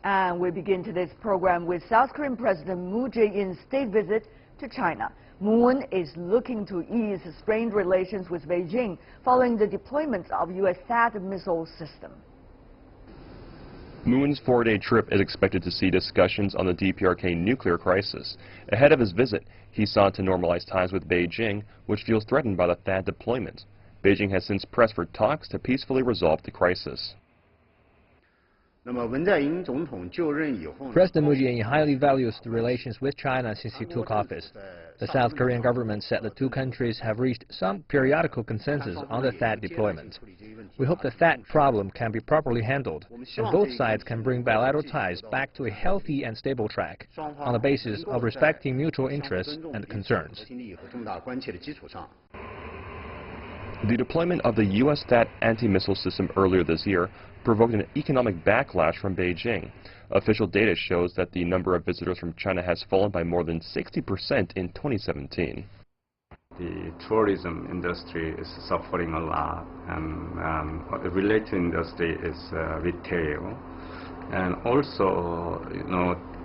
And we begin today's program with South Korean President Moon Jae-in's state visit to China. Moon is looking to ease strained relations with Beijing following the deployment of U.S. THAAD missile system. Moon's four-day trip is expected to see discussions on the DPRK nuclear crisis. Ahead of his visit, he sought to normalize ties with Beijing, which feels threatened by the THAAD deployment. Beijing has since pressed for talks to peacefully resolve the crisis. President Moon Jae-in highly values the relations with China since he took office. The South Korean government said the two countries have reached some periodical consensus on the THAAD deployment. We hope the THAAD problem can be properly handled, and both sides can bring bilateral ties back to a healthy and stable track on the basis of respecting mutual interests and concerns. The deployment of the U.S. THAAD anti-missile system earlier this year provoked an economic backlash from Beijing. Official data shows that the number of visitors from China has fallen by more than 60% in 2017. The tourism industry is suffering a lot, and the related industry is retail, and also,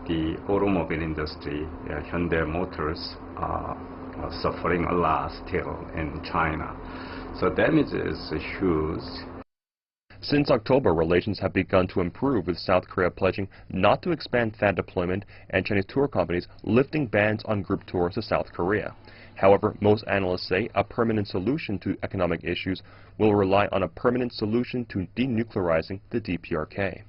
the automobile industry, Hyundai Motors, are suffering a lot still in China. So damage is huge. Since October, relations have begun to improve, with South Korea pledging not to expand THAAD deployment and Chinese tour companies lifting bans on group tours to South Korea. However, most analysts say a permanent solution to economic issues will rely on a permanent solution to denuclearizing the DPRK.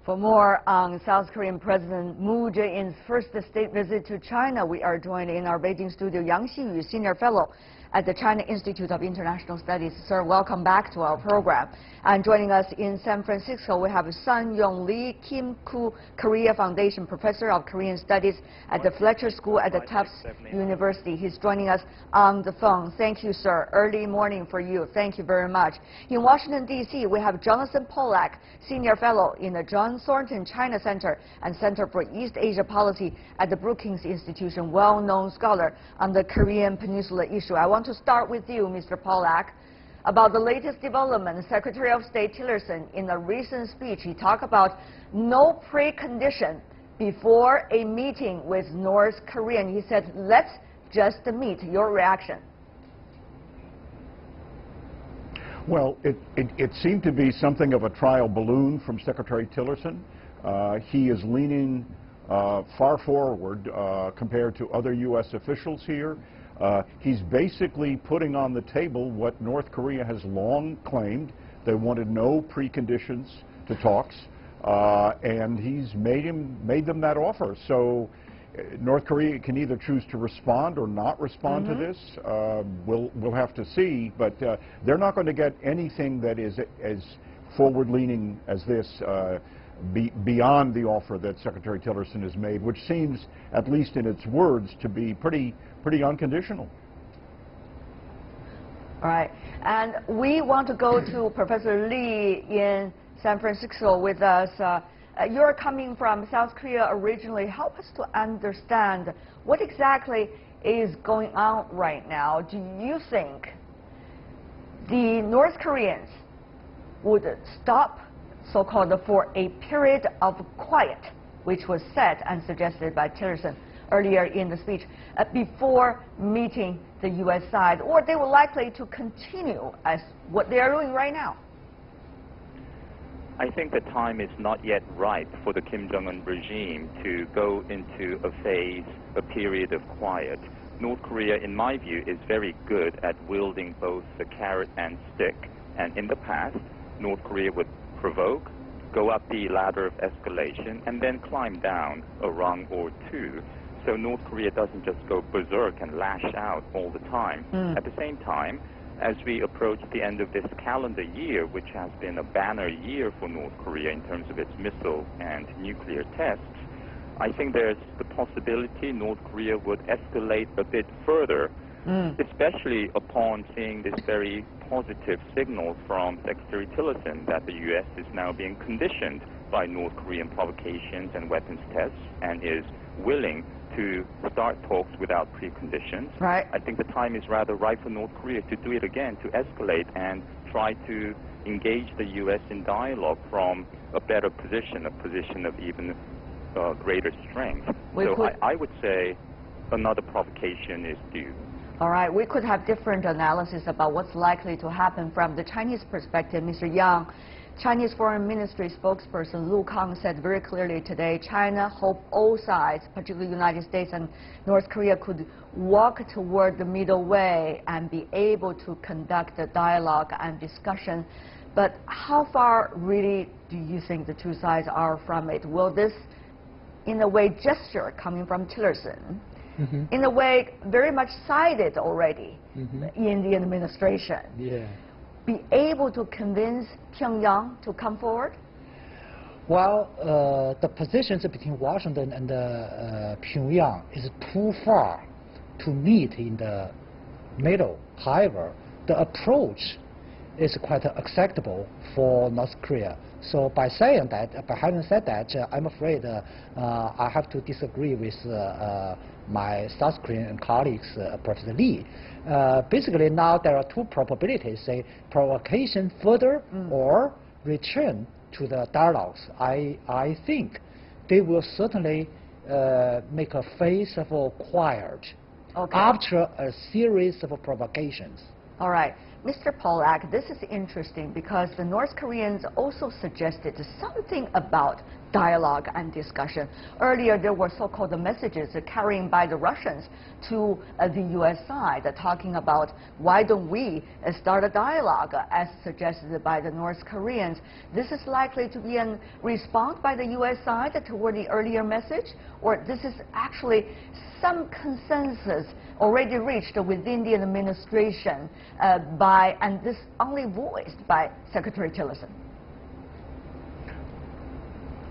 For more on South Korean President Moon Jae-in's first state visit to China, we are joined in our Beijing studio Xiyu, Senior Fellow at the China Institute of International Studies. Sir, welcome back to our program. And joining us in San Francisco, we have Sung-Yoon Lee, Koo-Korea Foundation Professor of Korean Studies at the Fletcher School at the Tufts University. He's joining us on the phone. Thank you, sir. Early morning for you. Thank you very much. In Washington, D.C., we have Jonathan Pollack, Senior Fellow in the John Thornton China Center and Center for East Asia Policy at the Brookings Institution, well-known scholar on the Korean Peninsula issue. I want to start with you, Mr. Pollack. About the latest development, Secretary of State Tillerson, in a recent speech, he talked about no precondition before a meeting with North Korea. And he said, let's just meet. Your reaction? Well, it seemed to be something of a trial balloon from Secretary Tillerson. He is leaning far forward compared to other U.S. officials here. He's basically putting on the table what North Korea has long claimed. They wanted no preconditions to talks, and he's made them that offer. So North Korea can either choose to respond or not respond to this. We'll have to see, but they're not going to get anything that is as forward-leaning as this beyond the offer that Secretary Tillerson has made, which seems, at least in its words, to be pretty unconditional. All right, and we want to go to Professor Lee in San Francisco with us. You're coming from South Korea originally. Help us to understand what exactly is going on right now. Do you think the North Koreans would stop, so-called, for a period of quiet, which was said and suggested by Tillerson earlier in the speech, before meeting the U.S. side, or they were likely to continue as what they are doing right now? I think the time is not yet ripe for the Kim Jong-un regime to go into a period of quiet. North Korea, in my view, is very good at wielding both the carrot and stick, and in the past, North Korea would provoke, go up the ladder of escalation, and then climb down a rung or two. So North Korea doesn't just go berserk and lash out all the time. At the same time, as we approach the end of this calendar year, which has been a banner year for North Korea in terms of its missile and nuclear tests, I think there's the possibility North Korea would escalate a bit further, especially upon seeing this very positive signal from Secretary Tillerson that the U.S. is now being conditioned by North Korean provocations and weapons tests and is willing to start talks without preconditions. Right. I think the time is rather right for North Korea to do it again, to escalate and try to engage the U.S. in dialogue from a better position, a position of even greater strength. So I would say another provocation is due. All right, we could have different analysis about what's likely to happen from the Chinese perspective. Mr. Yang, Chinese Foreign Ministry spokesperson Lu Kang said very clearly today, China hoped all sides, particularly the United States and North Korea, could walk toward the middle way and be able to conduct a dialogue and discussion. But how far really do you think the two sides are from it? Will this, in a way, gesture coming from Tillerson, in a way very much cited already in the administration, be able to convince Pyongyang to come forward? Well, the positions between Washington and Pyongyang is too far to meet in the middle. However, the approach is quite acceptable for North Korea. So by saying that, by having said that, I'm afraid I have to disagree with my South Korean colleagues, Professor Lee. Basically, now there are two probabilities: say provocation further or return to the dialogues. I think they will certainly make a face of quiet after a series of provocations. All right. Mr. Pollack, this is interesting because the North Koreans also suggested something about dialogue and discussion. Earlier, there were so-called messages carrying by the Russians to the U.S. side, talking about why don't we start a dialogue, as suggested by the North Koreans. This is likely to be a response by the U.S. side toward the earlier message, or this is actually some consensus already reached within the administration and this only voiced by Secretary Tillerson?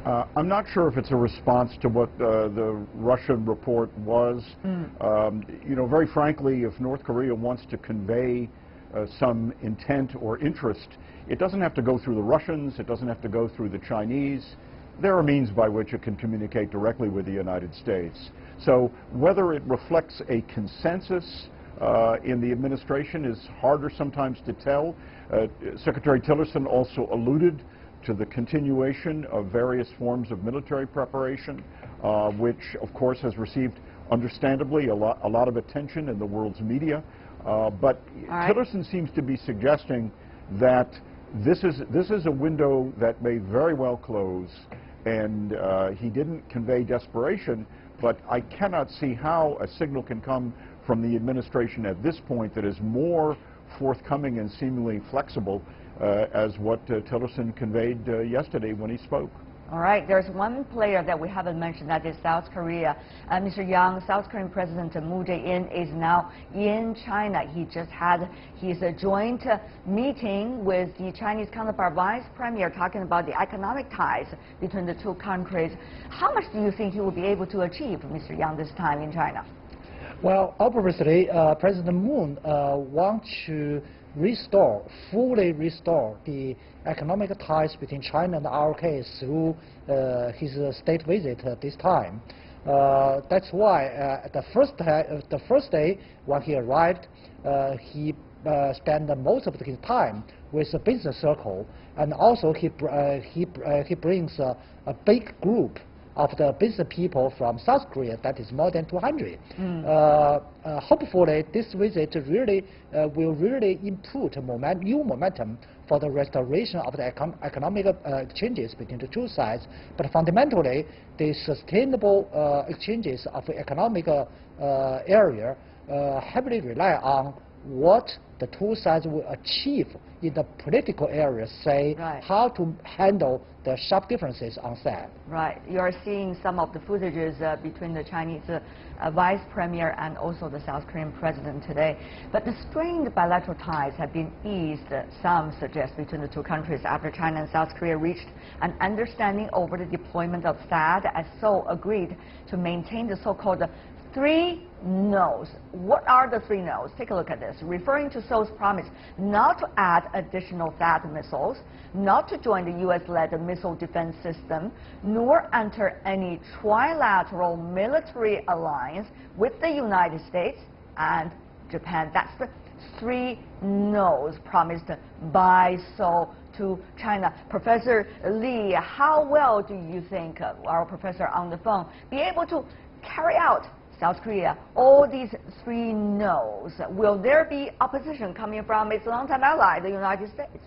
I'm not sure if it's a response to what the Russian report was. You know, very frankly, if North Korea wants to convey some intent or interest, it doesn't have to go through the Russians, it doesn't have to go through the Chinese. There are means by which it can communicate directly with the United States. So whether it reflects a consensus in the administration is harder sometimes to tell. Secretary Tillerson also alluded to the continuation of various forms of military preparation, which of course has received, understandably, a lot of attention in the world's media. But Tillerson seems to be suggesting that this is a window that may very well close, and he didn't convey desperation, but I cannot see how a signal can come from the administration at this point that is more forthcoming and seemingly flexible as what Tillerson conveyed yesterday when he spoke. All right, there's one player that we haven't mentioned, that is South Korea. Mr. Yang, South Korean President Moon Jae-in is now in China. He just had his joint meeting with the Chinese counterpart Vice Premier, talking about the economic ties between the two countries. How much do you think he will be able to achieve, Mr. Yang, this time in China? Well, obviously, President Moon wants to fully restore the economic ties between China and ROK through his state visit this time. That's why the first day when he arrived, he spent most of his time with the business circle, and also he brings a big group of the business people from South Korea, that is more than 200. Hopefully, this visit really will really input new momentum for the restoration of the economic exchanges between the two sides. But fundamentally, the sustainable exchanges of the economic area heavily rely on what the two sides will achieve in the political area, say how to handle the sharp differences on that. Right. You are seeing some of the footages between the Chinese Vice Premier and also the South Korean President today. But the strained bilateral ties have been eased, some suggest, between the two countries after China and South Korea reached an understanding over the deployment of THAAD, as Seoul agreed to maintain the so-called 3 noes. What are the 3 noes? Take a look at this. Referring to Seoul's promise not to add additional THAAD missiles, not to join the U.S.-led missile defense system, nor enter any trilateral military alliance with the United States and Japan. That's the 3 noes promised by Seoul to China. Professor Lee, how well do you think our professor on the phone be able to carry out South Korea all these 3 noes? Will there be opposition coming from its longtime ally, the United States?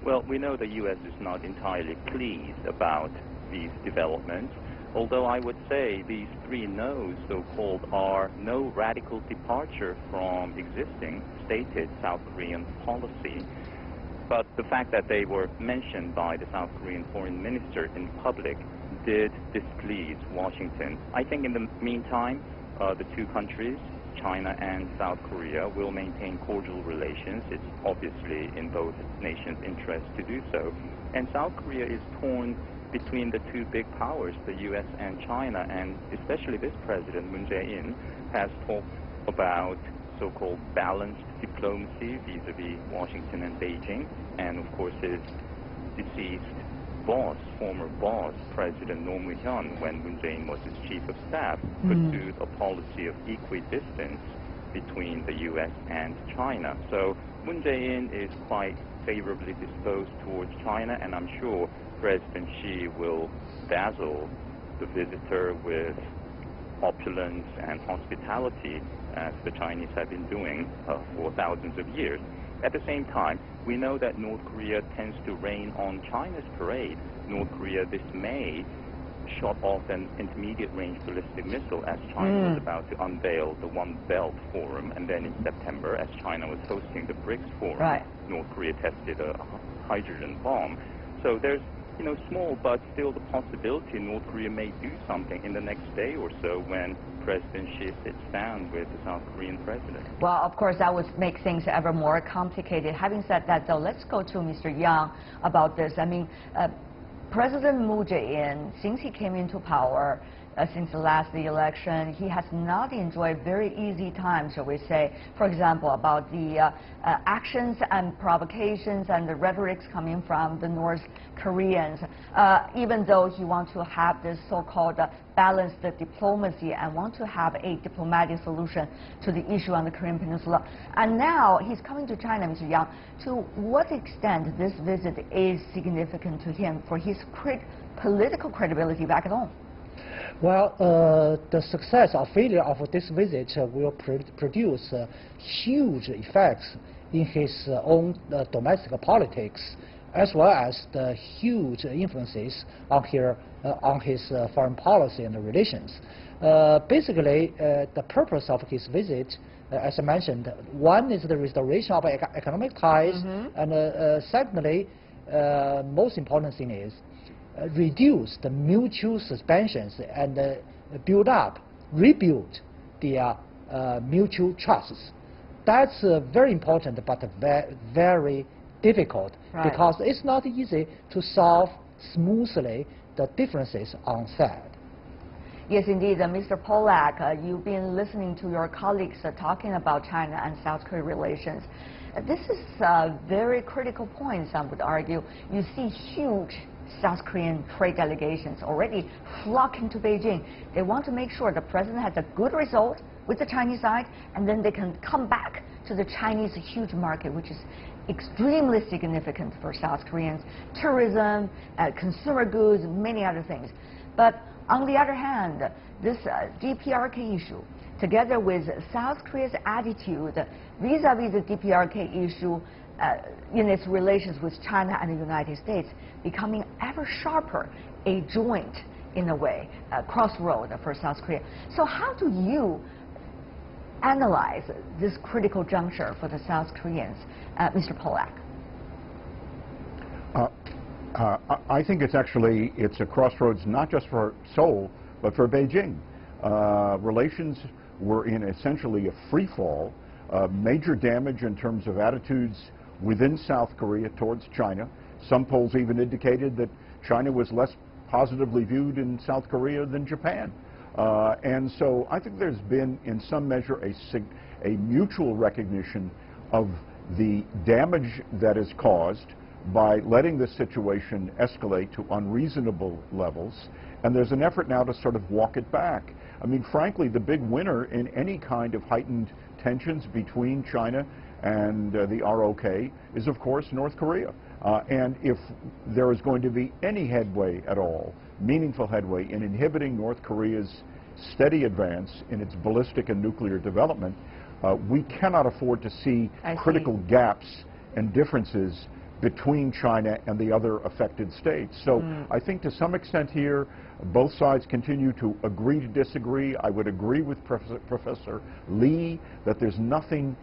Well, we know the U.S. is not entirely pleased about these developments, although I would say these 3 noes, so-called, are no radical departure from existing stated South Korean policy. But the fact that they were mentioned by the South Korean foreign minister in public did displease Washington. I think in the meantime, the 2 countries, China and South Korea, will maintain cordial relations. It's obviously in both nations' interest to do so. And South Korea is torn between the 2 big powers, the U.S. and China, and especially this President Moon Jae-in has talked about so-called balanced diplomacy vis-a-vis Washington and Beijing, and of course his deceased boss, former boss, President Roh Moo-hyun, when Moon Jae-in was his chief of staff, pursued a policy of equidistance between the U.S. and China. So Moon Jae-in is quite favorably disposed towards China, and I'm sure President Xi will dazzle the visitor with opulence and hospitality, as the Chinese have been doing for thousands of years. At the same time, we know that North Korea tends to rain on China's parade. North Korea this May shot off an intermediate-range ballistic missile as China was about to unveil the One Belt Forum, and then in September, as China was hosting the BRICS Forum, North Korea tested a hydrogen bomb. So there's, you know, small but still the possibility North Korea may do something in the next day or so when President Xi sits down with the South Korean president. Well, of course, that would make things ever more complicated. Having said that, though, let's go to Mr. Yang about this. I mean, President Moon Jae-in, since he came into power, since the last election, he has not enjoyed very easy times, shall we say. For example, about the actions and provocations and the rhetorics coming from the North Koreans, even though he wants to have this so-called balanced diplomacy and want to have a diplomatic solution to the issue on the Korean Peninsula. And now he's coming to China, Mr. Yang. To what extent this visit is significant to him for his political credibility back at home? Well, the success or failure of this visit will produce huge effects in his own domestic politics, as well as the huge influences on his foreign policy and relations. Basically, the purpose of his visit, as I mentioned, one is the restoration of economic ties, and secondly, most important thing is reduce the mutual suspensions and rebuild the mutual trusts. That's very important, but very difficult, because it's not easy to solve smoothly the differences on THAAD. Yes, indeed. Mr. Pollack, you've been listening to your colleagues talking about China and South Korea relations. This is a very critical point, some would argue. You see huge South Korean trade delegations already flocking to Beijing. They want to make sure the president has a good result with the Chinese side, and then they can come back to the Chinese huge market, which is extremely significant for South Koreans. Tourism, consumer goods, many other things. But on the other hand, this DPRK issue, together with South Korea's attitude vis-a-vis the DPRK issue in its relations with China and the United States, becoming ever sharper, a joint, in a way, crossroad for South Korea. So how do you analyze this critical juncture for the South Koreans, Mr. Pollack? I think it's a crossroads not just for Seoul, but for Beijing. Relations were in essentially a free fall, major damage in terms of attitudes within South Korea towards China. Some polls even indicated that China was less positively viewed in South Korea than Japan. And so I think there's been, in some measure, a mutual recognition of the damage that is caused by letting this situation escalate to unreasonable levels, and there's an effort now to sort of walk it back. I mean, frankly, the big winner in any kind of heightened tensions between China and the ROK is, of course, North Korea. And if there is going to be any headway at all, meaningful headway in inhibiting North Korea's steady advance in its ballistic and nuclear development, we cannot afford to see critical gaps and differences between China and the other affected states. So I think to some extent here, both sides continue to agree to disagree. I would agree with Professor Lee that there's nothing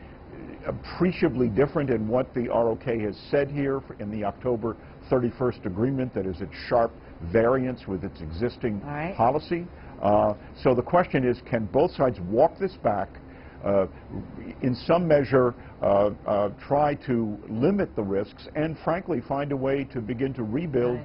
appreciably different in what the ROK has said here in the October 31st agreement that is at sharp variance with its existing policy. So the question is, can both sides walk this back, in some measure try to limit the risks, and frankly find a way to begin to rebuild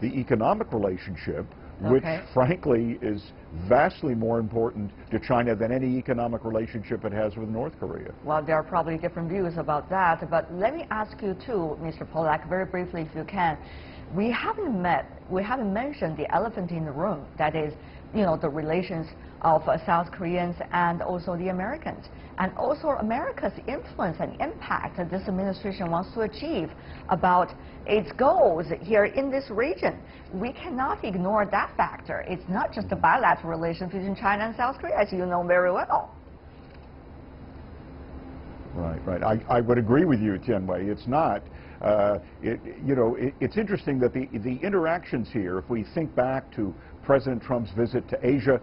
the economic relationship, which frankly is vastly more important to China than any economic relationship it has with North Korea. Well, there are probably different views about that, but let me ask you too, Mr. Pollack, very briefly if you can. We haven't mentioned the elephant in the room, that is, you know, the relations of South Koreans and also the Americans, and also America's influence and impact that this administration wants to achieve about its goals here in this region. We cannot ignore that factor. It's not just the bilateral relations between China and South Korea, as you know very well. Right. I would agree with you, Tianwei. It's not. It's interesting that the interactions here, if we think back to President Trump's visit to Asia,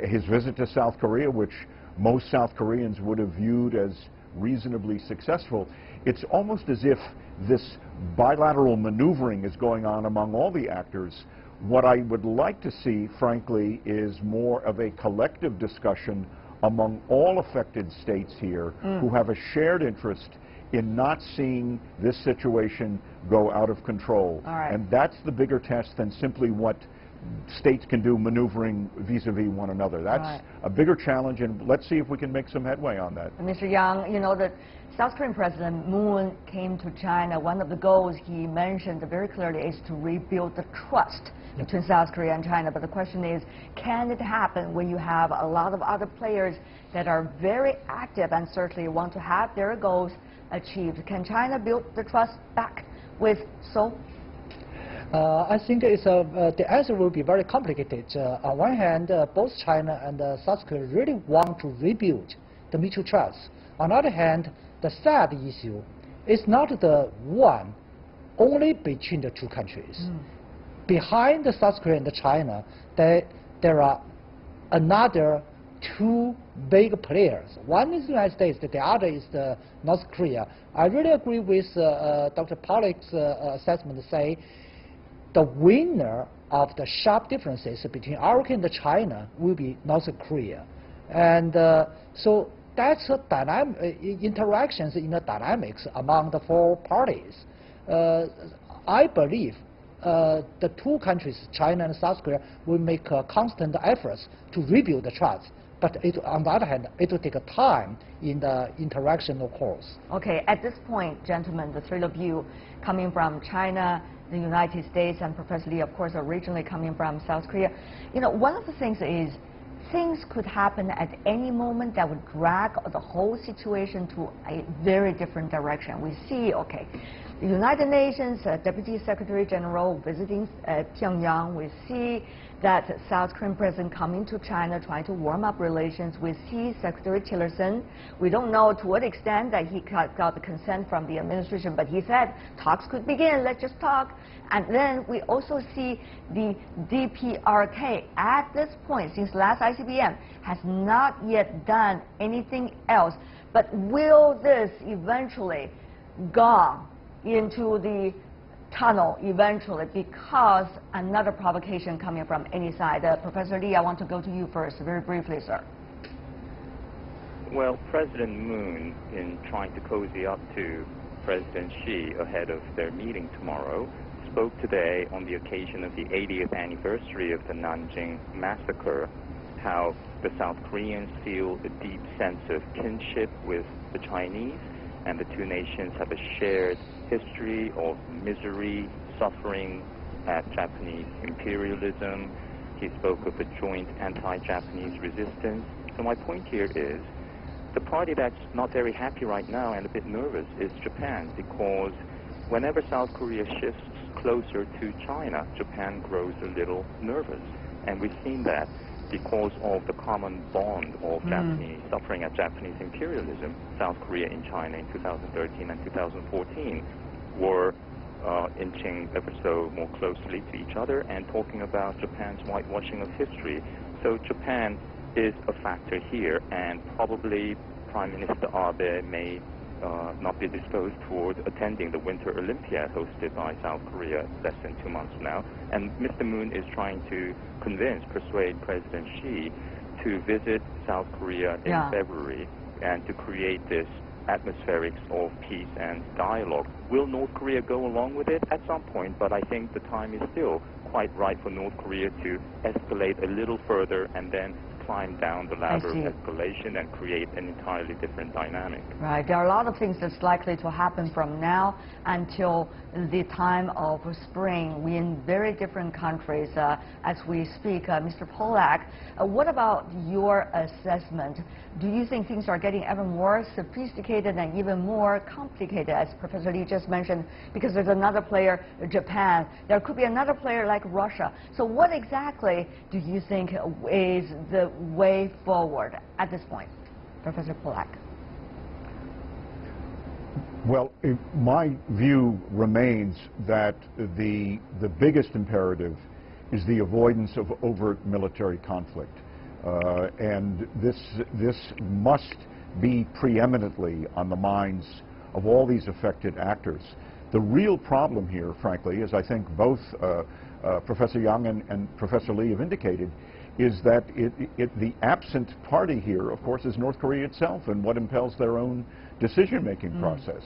his visit to South Korea, which most South Koreans would have viewed as reasonably successful, it's almost as if this bilateral maneuvering is going on among all the actors. What I would like to see, frankly, is more of a collective discussion among all affected states here who have a shared interest in not seeing this situation go out of control. And that's the bigger test than simply what states can do maneuvering vis-a-vis one another. That's a bigger challenge, and let's see if we can make some headway on that. Mr. Yang, you know, the South Korean President Moon came to China. One of the goals he mentioned very clearly is to rebuild the trust between South Korea and China. But the question is, can it happen when you have a lot of other players that are very active and certainly want to have their goals achieved? Can China build the trust back with Seoul? I think the answer will be very complicated. On one hand, both China and South Korea really want to rebuild the mutual trust. On the other hand, the sad issue is not the one only between the two countries. Behind the South Korea and China, there are another two big players. One is the United States, the other is the North Korea. I really agree with Dr. Pollack's assessment to say the winner of the sharp differences between ROK and China will be North Korea. And so that's a interactions in the dynamics among the four parties. I believe the two countries, China and South Korea, will make constant efforts to rebuild the trust. But on the other hand, it will take time in the interaction, of course. Okay, at this point, gentlemen, the three of you coming from China, the United States, and Professor Lee, of course, originally coming from South Korea. You know, one of the things is things could happen at any moment that would drag the whole situation to a very different direction. We see, okay, the United Nations Deputy Secretary General visiting Pyongyang. We see that South Korean President coming to China trying to warm up relations. We see Secretary Tillerson. We don't know to what extent that he got the consent from the administration, but he said talks could begin, let's just talk. And then we also see the DPRK at this point, since last ICBM, has not yet done anything else. But will this eventually go into the tunnel eventually because another provocation coming from any side? Professor Lee, I want to go to you first, very briefly, sir. Well, President Moon, in trying to cozy up to President Xi ahead of their meeting tomorrow, spoke today on the occasion of the 80th anniversary of the Nanjing massacre how the South Koreans feel a deep sense of kinship with the Chinese, and the two nations have a shared history of misery, suffering at Japanese imperialism. He spoke of a joint anti-Japanese resistance. So my point here is, the party that's not very happy right now and a bit nervous is Japan, because whenever South Korea shifts closer to China, Japan grows a little nervous. And we've seen that because of the common bond of Japanese suffering at Japanese imperialism. South Korea and China in 2013 and 2014 were inching ever so more closely to each other and talking about Japan's whitewashing of history. So Japan is a factor here, and probably Prime Minister Abe may not be disposed toward attending the Winter Olympiad hosted by South Korea less than 2 months now. And Mr. Moon is trying to persuade President Xi to visit South Korea in February and to create this atmospherics of peace and dialogue. Will North Korea go along with it? At some point, but I think the time is still quite right for North Korea to escalate a little further and then climb down the ladder of escalation and create an entirely different dynamic. Right. There are a lot of things that's likely to happen from now until the time of spring. We're in very different countries as we speak. Mr. Pollack, what about your assessment? Do you think things are getting ever more sophisticated and even more complicated, as Professor Lee just mentioned, because there's another player, Japan. There could be another player like Russia. So what exactly do you think is the way forward at this point, Professor Pollack? Well, my view remains that the biggest imperative is the avoidance of overt military conflict. And this must be preeminently on the minds of all these affected actors. The real problem here, frankly, as I think both Professor Yong and Professor Lee have indicated, is that the absent party here, of course, is North Korea itself and what impels their own decision-making process.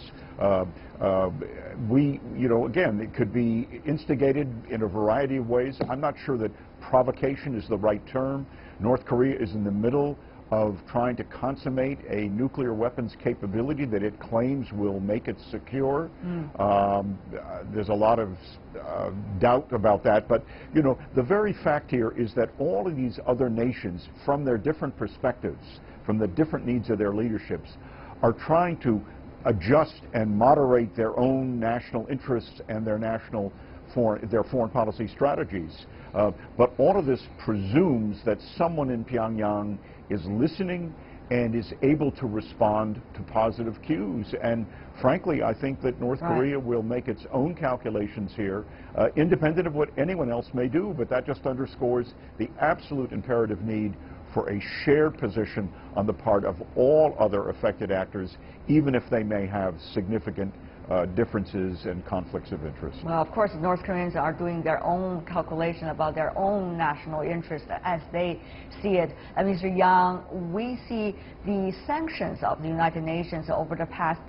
Again, it could be instigated in a variety of ways. I'm not sure that provocation is the right term. North Korea is in the middle of trying to consummate a nuclear weapons capability that it claims will make it secure. There's a lot of doubt about that, but the very fact here is that all of these other nations, from their different perspectives, from the different needs of their leaderships, are trying to adjust and moderate their own national interests and their foreign policy strategies. But all of this presumes that someone in Pyongyang is listening and is able to respond to positive cues. And frankly, I think that North Korea will make its own calculations here, independent of what anyone else may do, but that just underscores the absolute imperative need for a shared position on the part of all other affected actors, even if they may have significant differences and conflicts of interest. Well, of course, North Koreans are doing their own calculation about their own national interest as they see it. Mr. Yang, we see the sanctions of the United Nations over the past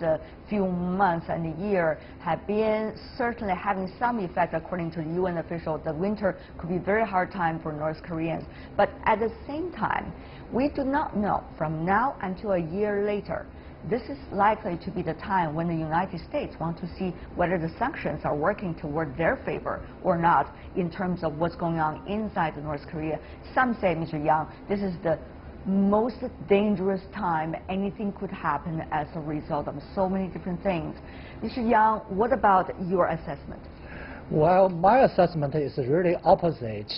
few months and a year have been certainly having some effect, according to the UN official. The winter could be a very hard time for North Koreans. But at the same time, we do not know from now until a year later. This is likely to be the time when the United States want to see whether the sanctions are working toward their favor or not in terms of what's going on inside North Korea. Some say, Mr. Yang, this is the most dangerous time anything could happen as a result of so many different things. Mr. Yang, what about your assessment? Well, my assessment is really opposite.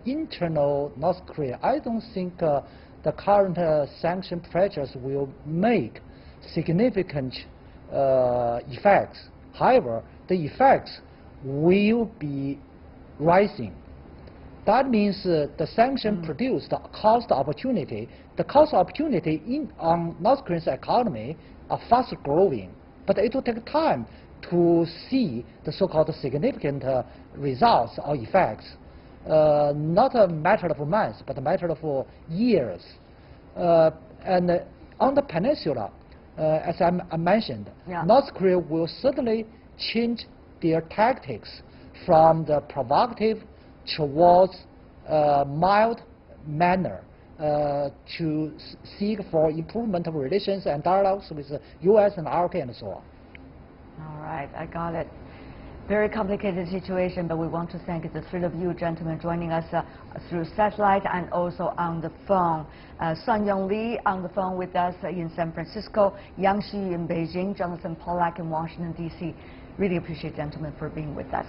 Internal North Korea, I don't think the current sanction pressures will make significant effects. However, the effects will be rising. That means the sanction produced cost opportunity. The cost opportunity on North Korea's economy are fast growing, but it will take time to see the so-called significant results or effects. Not a matter of months, but a matter of years. And on the peninsula, as I mentioned, North Korea will certainly change their tactics from the provocative towards mild manner to seek for improvement of relations and dialogues with the U.S. and RK and so on. All right, I got it. Very complicated situation, but we want to thank the three of you gentlemen joining us through satellite and also on the phone. Sung-Yoon Lee on the phone with us in San Francisco, Xiyu in Beijing, Jonathan Pollack in Washington, D.C. Really appreciate gentlemen for being with us.